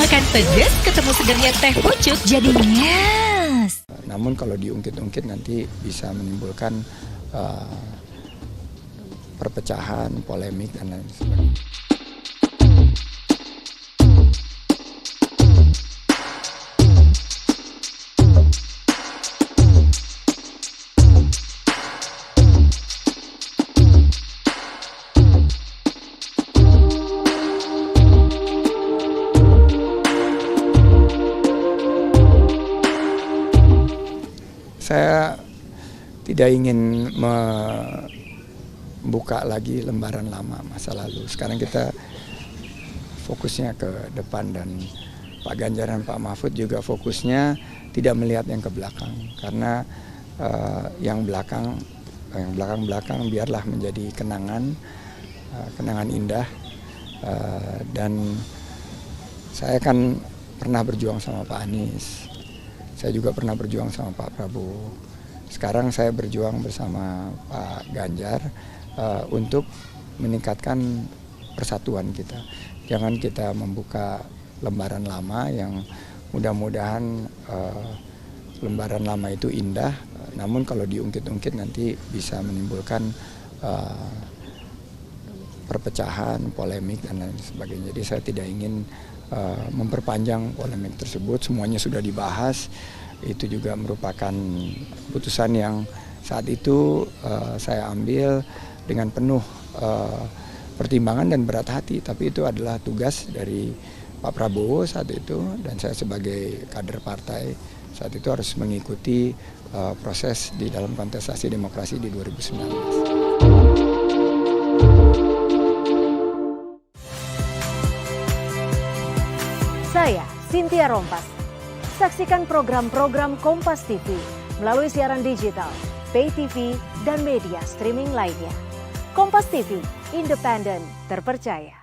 masakan pedas ketemu segernya teh pucuk jadi nyes. Namun kalau diungkit-ungkit nanti bisa menimbulkan perpecahan, polemik, dan lain sebagainya. Saya tidak ingin membuka lagi lembaran lama masa lalu. Sekarang kita fokusnya ke depan, dan Pak Ganjar dan Pak Mahfud juga fokusnya tidak melihat yang ke belakang. Karena yang belakang biarlah menjadi kenangan indah. Dan saya kan pernah berjuang sama Pak Anies. Saya juga pernah berjuang sama Pak Prabowo. Sekarang saya berjuang bersama Pak Ganjar untuk meningkatkan persatuan kita. Jangan kita membuka lembaran lama yang mudah-mudahan lembaran lama itu indah, namun kalau diungkit-ungkit nanti bisa menimbulkan perpecahan, polemik, dan lain sebagainya. Jadi saya tidak ingin memperpanjang polemik tersebut. Semuanya sudah dibahas. Itu juga merupakan keputusan yang saat itu saya ambil dengan penuh pertimbangan dan berat hati. Tapi itu adalah tugas dari Pak Prabowo saat itu, dan saya sebagai kader partai saat itu harus mengikuti proses di dalam kontestasi demokrasi di 2019. Saya, Cynthia Rompas. Saksikan program-program Kompas TV melalui siaran digital, pay TV, dan media streaming lainnya. Kompas TV, independen, terpercaya.